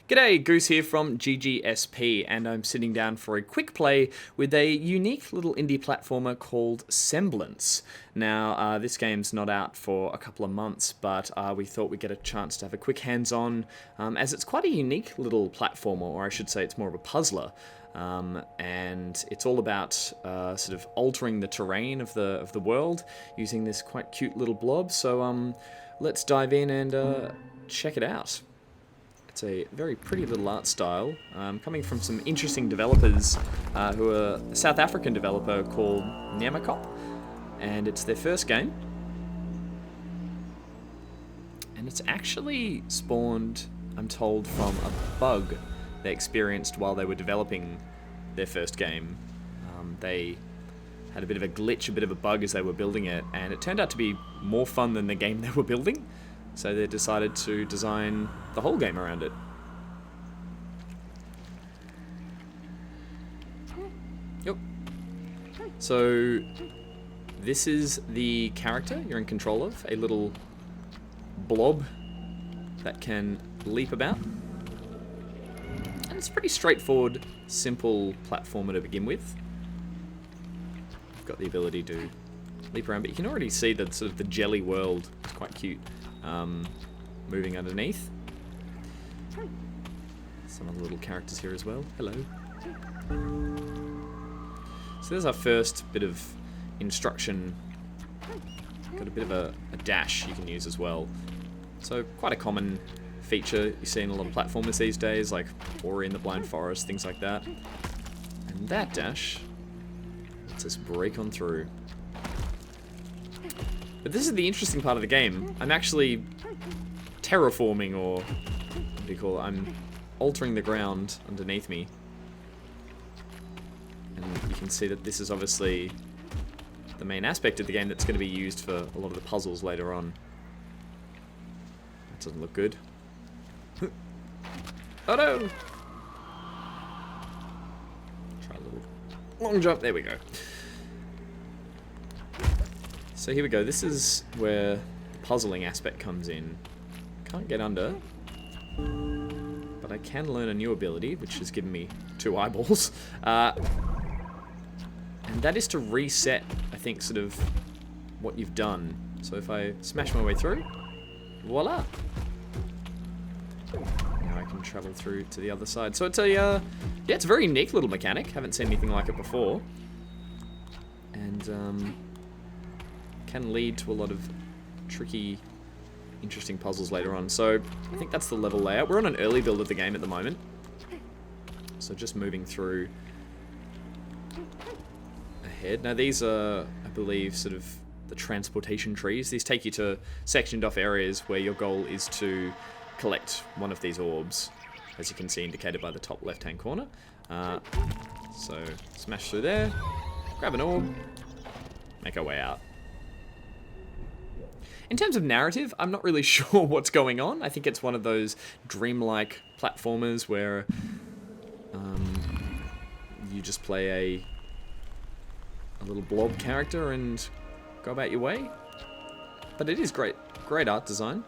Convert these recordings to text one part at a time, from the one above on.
G'day, Goose here from GGSP, and I'm sitting down for a quick play with a unique little indie platformer called Semblance. Now, this game's not out for a couple of months, but we thought we'd get a chance to have a quick hands-on, as it's quite a unique little platformer, or I should say it's more of a puzzler. And it's all about sort of altering the terrain of the world using this quite cute little blob. So let's dive in and check it out. It's a very pretty little art style, coming from some interesting developers who are a South African developer called Namakop, and it's their first game. And it's actually spawned, I'm told, from a bug they experienced while they were developing their first game. They had a bit of a glitch, a bit of a bug as they were building it, and it turned out to be more fun than the game they were building. So they decided to design the whole game around it. Yep. So this is the character you're in control of, a little blob that can leap about. And it's a pretty straightforward, simple platformer to begin with. You've got the ability to leap around, but you can already see that sort of the jelly world is quite cute. Moving underneath. Some other little characters here as well. Hello. So there's our first bit of instruction. Got a bit of a dash you can use as well. So quite a common feature you see in a lot of platformers these days, like Ori in the Blind Forest, things like that. And that dash lets us break on through. But this is the interesting part of the game. I'm actually terraforming, or what do you call it? I'm altering the ground underneath me. And you can see that this is obviously the main aspect of the game that's going to be used for a lot of the puzzles later on. That doesn't look good. Oh no! Try a little long jump. There we go. So here we go. This is where the puzzling aspect comes in. Can't get under, but I can learn a new ability, which has given me 2 eyeballs. And that is to reset, I think, sort of what you've done. So if I smash my way through, voila! Now I can travel through to the other side. So it's a, yeah, it's a very unique little mechanic. Haven't seen anything like it before. And, can lead to a lot of tricky, interesting puzzles later on. So I think that's the level layout. We're on an early build of the game at the moment. So just moving through ahead. Now these are, I believe, sort of the transportation trees. These take you to sectioned off areas where your goal is to collect one of these orbs, as you can see indicated by the top left-hand corner. So smash through there, grab an orb, make our way out. In terms of narrative, I'm not really sure what's going on. I think it's one of those dreamlike platformers where you just play a little blob character and go about your way. But it is great art design.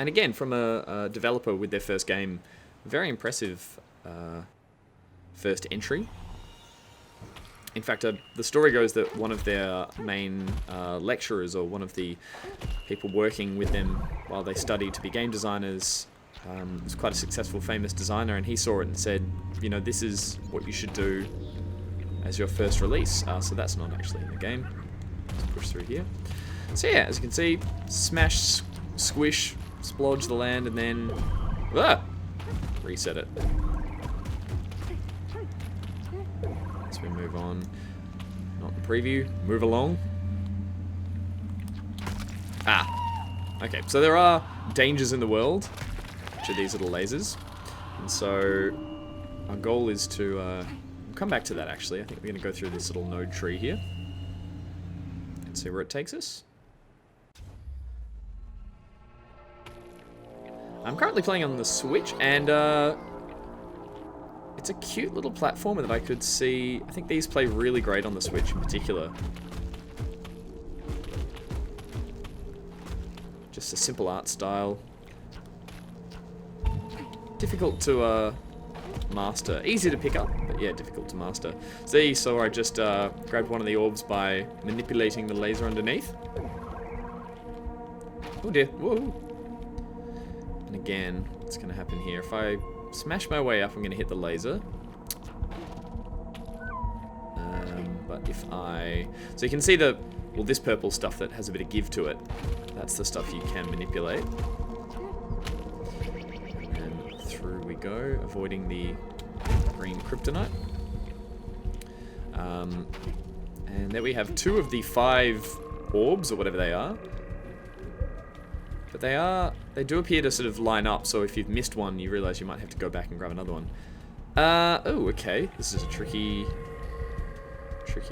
And again, from a developer with their first game, very impressive first entry. In fact, the story goes that one of their main lecturers, or one of the people working with them while they studied to be game designers, was quite a successful, famous designer, and he saw it and said, you know, this is what you should do as your first release. So that's not actually in the game. Let's push through here. So yeah, as you can see, smash, squish, splodge the land, and then reset it. As we move on, not the preview, move along. Okay, so there are dangers in the world, which are these little lasers. And so our goal is to, we'll come back to that actually. I think we're going to go through this little node tree here and see where it takes us. I'm currently playing on the Switch, and it's a cute little platformer that I could see. I think these play really great on the Switch in particular. Just a simple art style. difficult to master. Easy to pick up, but yeah, difficult to master. See, so I just grabbed one of the orbs by manipulating the laser underneath. Oh dear, whoa. And again, what's going to happen here? If I smash my way up, I'm going to hit the laser. But if I... So you can see the... Well, this purple stuff that has a bit of give to it. That's the stuff you can manipulate. And through we go, avoiding the green kryptonite. And there we have 2 of the 5 orbs, or whatever they are. But they do appear to sort of line up, so if you've missed one, you realise you might have to go back and grab another one. Oh, okay. This is a tricky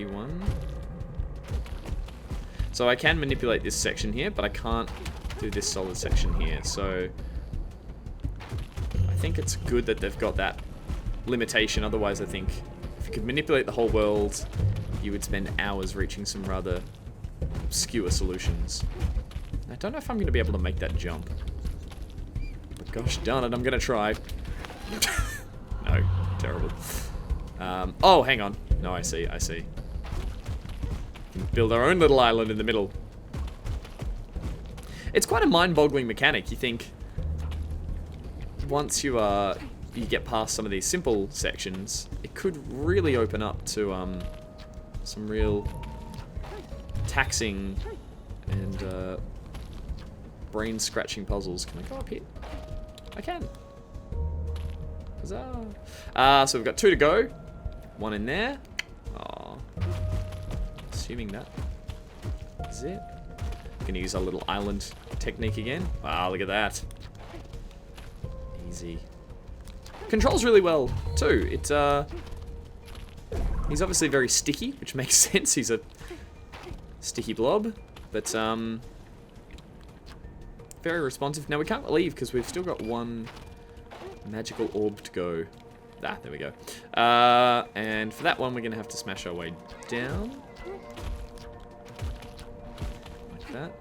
one. So I can manipulate this section here, but I can't do this solid section here. So I think it's good that they've got that limitation. Otherwise, I think if you could manipulate the whole world, you would spend hours reaching some rather obscure solutions. I don't know if I'm going to be able to make that jump. But gosh darn it, I'm going to try. No, terrible. Oh, hang on. No, I see. We can build our own little island in the middle. It's quite a mind-boggling mechanic. You think once you get past some of these simple sections, it could really open up to some real taxing and brain-scratching puzzles. Can I go up here? I can. Huzzah. So we've got 2 to go. 1 in there. Aw. Assuming that is it. Gonna use our little island technique again. Wow, look at that. Easy. Controls really well, too. It's, he's obviously very sticky, which makes sense. He's a sticky blob. But, very responsive. Now, we can't leave because we've still got 1 magical orb to go. Ah, there we go. And for that one, we're going to have to smash our way down. Like that.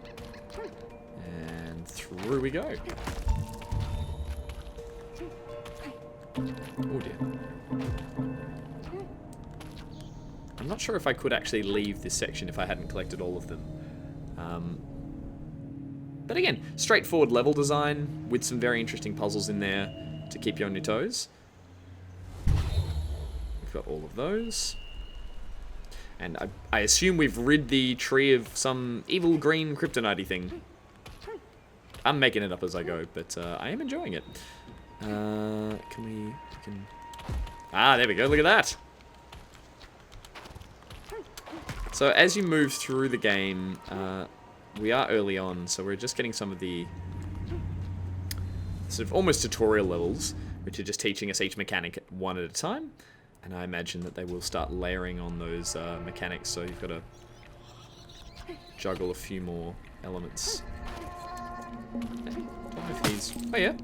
And through we go. Oh dear. I'm not sure if I could actually leave this section if I hadn't collected all of them. But again, straightforward level design with some very interesting puzzles in there to keep you on your toes. We've got all of those. And I assume we've rid the tree of some evil green kryptonite-y thing. I'm making it up as I go, but I am enjoying it. Ah, there we go, look at that! So as you move through the game, we are early on, so we're just getting some of the sort of almost tutorial levels, which are just teaching us each mechanic one at a time. And I imagine that they will start layering on those mechanics, so you've got to juggle a few more elements. I don't know if he's... Oh yeah.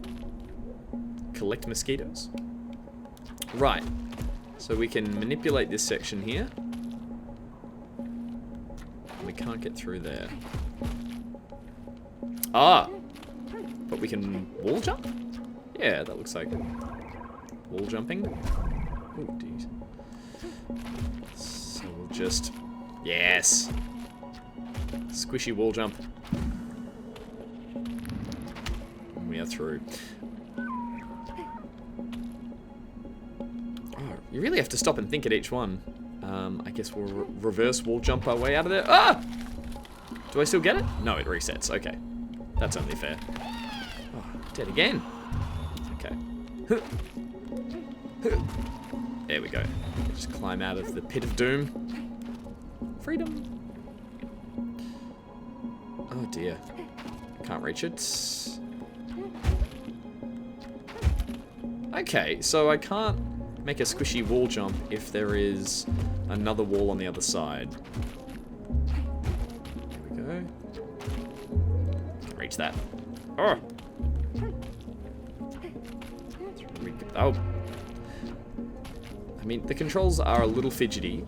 Collect mosquitoes. Right. So we can manipulate this section here. We can't get through there. Ah! But we can wall jump? Yeah, that looks like wall jumping. Oh, geez. So we'll just... Yes! Squishy wall jump. And we are through. Oh, you really have to stop and think at each one. I guess we'll reverse wall jump our way out of there. Ah! Do I still get it? No, it resets. Okay. That's only fair. Oh, dead again. Okay. There we go. Just climb out of the pit of doom. Freedom. Oh dear. Can't reach it. Okay, so I can't make a squishy wall jump if there is another wall on the other side. There we go. Can't reach that. Oh! Oh. I mean, the controls are a little fidgety.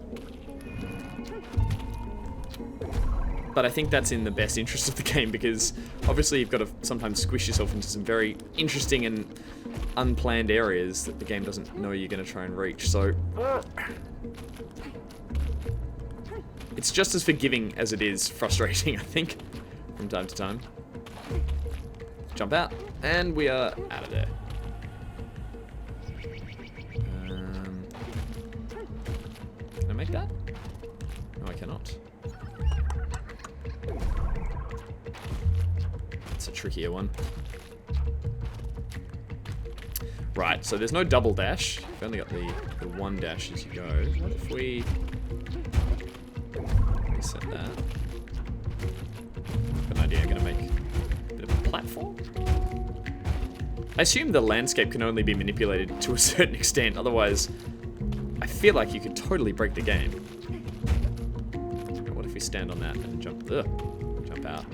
But I think that's in the best interest of the game, because obviously you've got to sometimes squish yourself into some very interesting and unplanned areas that the game doesn't know you're going to try and reach. So it's just as forgiving as it is frustrating, I think, from time to time. Jump out, and we are out of there. Can I make that? No, I cannot. It's a trickier one. Right, so there's no double dash. You've only got the one dash as you go. What if we reset that? Got an idea, I'm gonna make a bit of a platform. I assume the landscape can only be manipulated to a certain extent, otherwise I feel like you could totally break the game. What if we stand on that and jump out?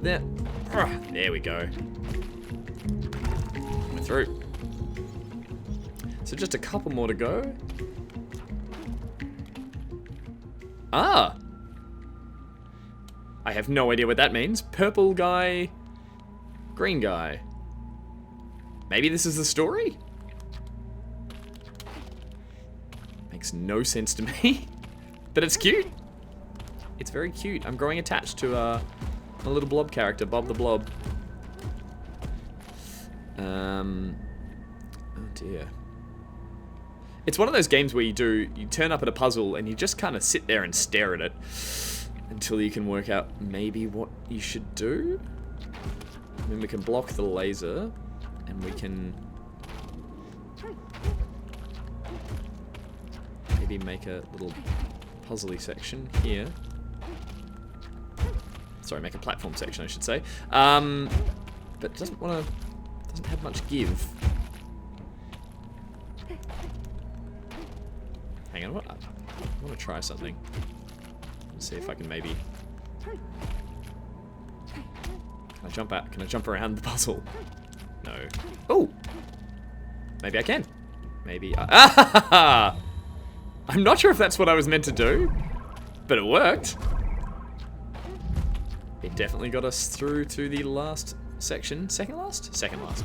There. There we go. We're through. So just a couple more to go. Ah! I have no idea what that means. Purple guy, green guy. Maybe this is the story? Makes no sense to me. But it's cute. It's very cute. I'm growing attached to a little blob character, Bob the Blob. Oh dear. It's one of those games where you turn up at a puzzle and you just kind of sit there and stare at it until you can work out maybe what you should do. And then we can block the laser, and we can maybe make a little puzzly section here. Sorry, make a platform section, I should say. But doesn't have much give. Hang on, I want to try something. Let's see if I can maybe. Can I jump out? Can I jump around the puzzle? No. Oh! Maybe I can. Maybe I... I'm not sure if that's what I was meant to do, but it worked. It definitely got us through to the last section. Second last? Second last.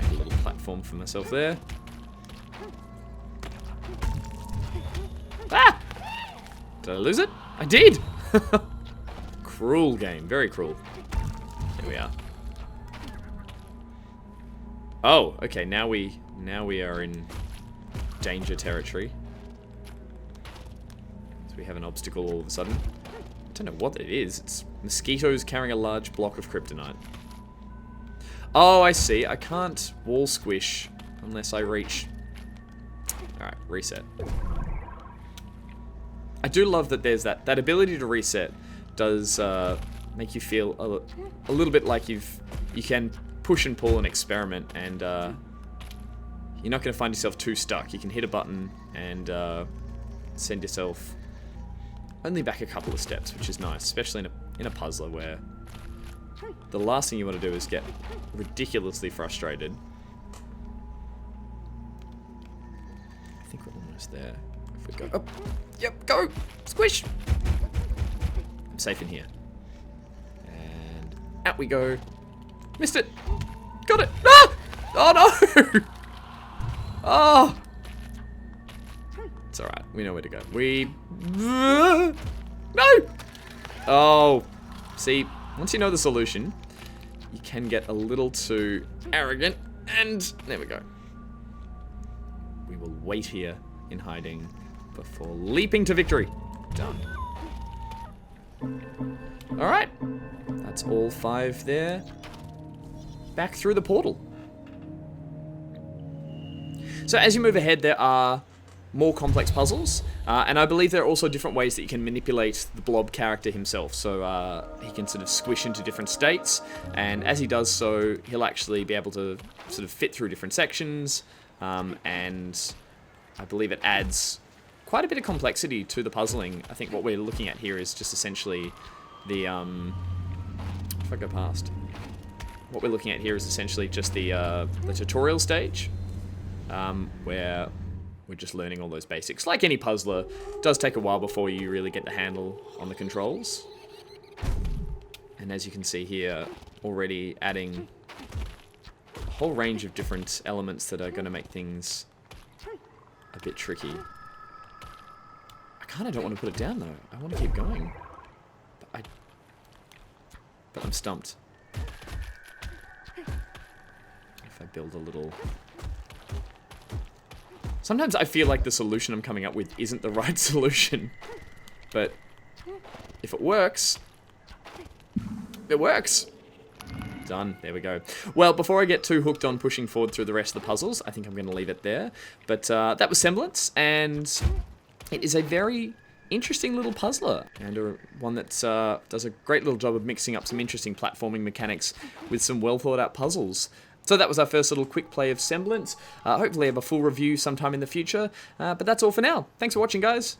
Make a little platform for myself there. Ah! Did I lose it? I did! Cruel game. Very cruel. There we are. Oh, okay, now we are in danger territory. So we have an obstacle all of a sudden. I don't know what it is. It's mosquitoes carrying a large block of kryptonite. Oh, I see. I can't wall squish unless I reach... Alright, reset. I do love that there's that ability to reset does make you feel a little bit like you can push and pull and experiment, and you're not going to find yourself too stuck. You can hit a button and send yourself only back a couple of steps, which is nice, especially in a puzzler where the last thing you want to do is get ridiculously frustrated. I think we're almost there. If we go up, yep, go, squish. I'm safe in here. And out we go. Missed it. Got it. Ah! Oh no! Oh! It's alright. We know where to go. No! Oh. See, once you know the solution, you can get a little too arrogant. And there we go. We will wait here in hiding before leaping to victory. Done. Alright. That's all 5 there. Back through the portal. So as you move ahead, there are more complex puzzles, and I believe there are also different ways that you can manipulate the blob character himself. So he can sort of squish into different states, and as he does so, he'll actually be able to sort of fit through different sections, and I believe it adds quite a bit of complexity to the puzzling. I think what we're looking at here is just essentially the, if I go past, what we're looking at here is essentially just the tutorial stage, where we're just learning all those basics. Like any puzzler, it does take a while before you really get the handle on the controls. And as you can see here, already adding a whole range of different elements that are going to make things a bit tricky. I kind of don't want to put it down though. I want to keep going. But I'm stumped. If I build a little... Sometimes I feel like the solution I'm coming up with isn't the right solution. But if it works, it works. Done. There we go. Well, before I get too hooked on pushing forward through the rest of the puzzles, I think I'm going to leave it there. But that was Semblance, and it is a very interesting little puzzler, and one that does a great little job of mixing up some interesting platforming mechanics with some well thought out puzzles. So that was our first little quick play of Semblance. Hopefully I have a full review sometime in the future, but that's all for now. Thanks for watching, guys.